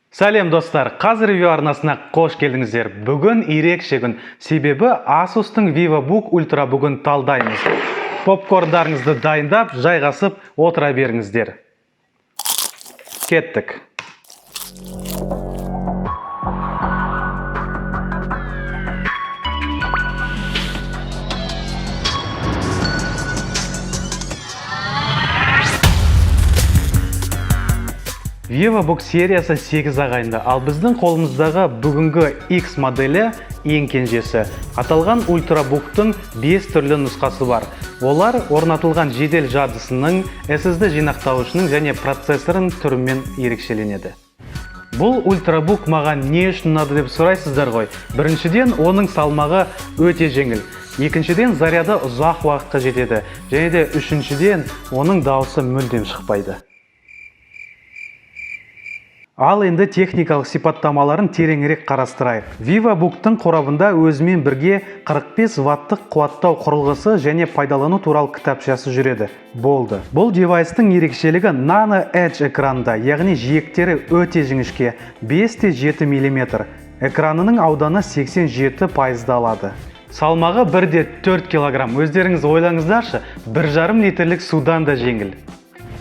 Сәлем достар, қазір ревью арнасына қош келдіңіздер. Бүгін ерекше күн, себебі Asus'тың VivoBook Ultra бүгін талдаймыз. Попкорндарыңызды дайындап, жайғасып отыра беріңіздер. Кеттік. VivoBook сериясы 8 ағайынды, ал біздің қолымыздағы бүгінгі X моделі ең кенжесі. Аталған Ultrabook'тың 5 түрлі нұсқасы бар. Олар орнатылған жедел жадысының, SSD жинақтауышының және процессорын түрімен ерекшеленеді. Бұл Ultrabook маған не үшін ұнады деп сұрайсыздар ғой. Біріншіден, оның салмағы өте жеңіл. Екіншіден, заряды ұзақ уақытқа жетеді. Және де үшіншіден, оның дауысы мүлдем шықпайды. Ал енді техникалық сипаттамаларын тереңірек қарастырайық. VivoBook'тың қорабында өзімен бірге 45 ваттық қуаттау құрылғысы және пайдалану туралы кітапшасы жүреді. Болды. Бұл девайстың ерекшелігі Nano Edge экранында, яғни жиектері өте жіңішке, 5-7 мм. Экранының ауданы 87% алады. Салмағы 1,4 кг. Өздеріңіз ойлаңыздаршы, 1,5 литрлік судан да жеңіл.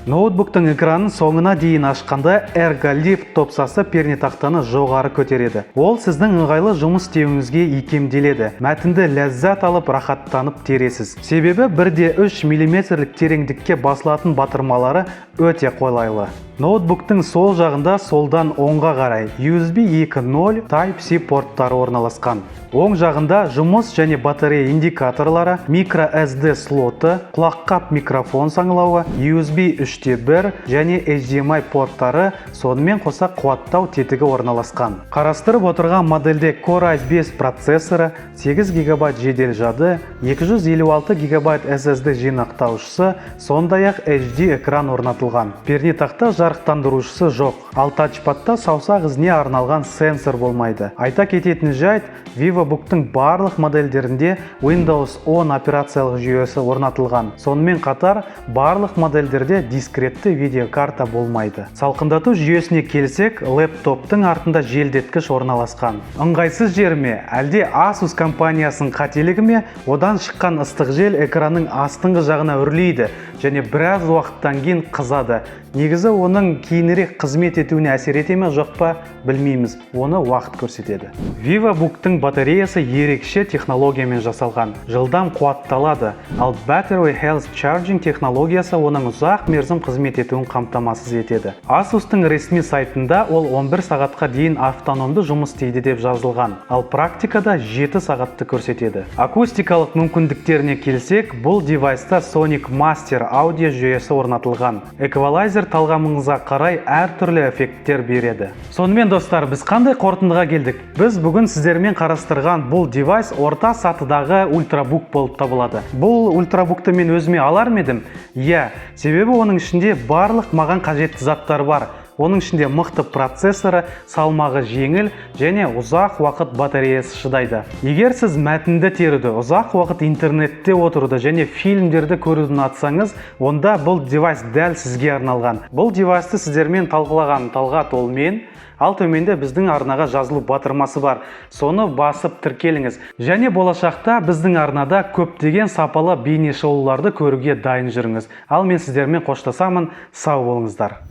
Ноутбуктың экранын соңына дейін ашқанда Ergolift топсасы пернетақтаны жоғары көтереді. Ол сіздің ыңғайлы жұмыс істеуіңізге икемделеді. Мәтінді ләззат алып, рахаттанып тересіз. Себебі 1,3 мм тереңдікке басылатын батырмалары өте қолайлы. Ноутбуктың сол жағында солдан оңға қарай USB 2.0 Type-C порттары орналасқан. Оң жағында жұмыс және батарея индикаторлары, microSD слоты, құлаққап микрофон саңылауы, USB 3.1 және HDMI порттары, сонымен қоса қуаттау тетігі орналасқан. Қарастырып отырған модельде Core i5 процессоры, 8 ГБ жедел жады, 256 ГБ SSD жинақтаушысы, сондай-ақ HD экран орнатылған. Пернетақта жарықтандырушысы жоқ, ал тачпадта саусақ ізіне арналған сенсор болмайды. Айта кететін жайт, VivoBook'тың барлық модельдерінде Windows 10 операциялық жүйесі орнатылған. Сонымен қатар, барлық модельдерде дискретті видеокарта болмайды. Салқындату жүйесіне келсек, лэптоптың артында желдеткіш орналасқан. Ыңғайсыз жерме, әлде Asus компаниясының қателігі ме, одан шыққан ыстық жел экранның астыңғы жағына үрлейді және біраз уақыттан кейін қызады. Негізі оның кейінірек қызмет етуіне әсер ете ме жоқ па, білмейміз, оны уақыт көрсетеді. VivoBook'тың батареясы ерекше технологиямен жасалған, жылдам қуатталады, ал Battery Health Charging технологиясы оның ұзақ мерзім қызмет етуін қамтамасыз етеді. Asus'тың ресми сайтында ол 11 сағатқа дейін автономды жұмыс істейді деп жазылған, ал практикада 7 сағатты көрсетеді. Акустикалық мүмкіндіктеріне келсек, бұл девайста Sonic Master аудио жүйесі орнатылған. Эквалайзер талғамыңызға қарай әртүрлі эффекттер береді. Сонымен достар, біз қандай қорытындыға келдік? Біз бүгін сіздермен қарастырған бұл девайс орта сатыдағы Ultrabook болып табылады. Бұл Ultrabook'ты мен өзіме алар едім? Иә, себебі оның ішінде барлық маған қажетті заттар бар. Оның ішінде мықты процессоры, салмағы жеңіл және ұзақ уақыт батареясы шыдайды. Егер сіз мәтінді теруді, ұзақ уақыт интернетте отыруды және фильмдерді көруді ұнатсаңыз, онда бұл девайс дәл сізге арналған. Бұл девайсты сіздермен талқылаған Талғат ол мен, ал төменде біздің арнаға жазылу батырмасы бар. Соны басып тіркеліңіз. Және болашақта біздің арнада көптеген сапалы бейне шоуларды көруге дайын жүріңіз. Ал мен сіздермен қоштасамын, сау болыңыздар.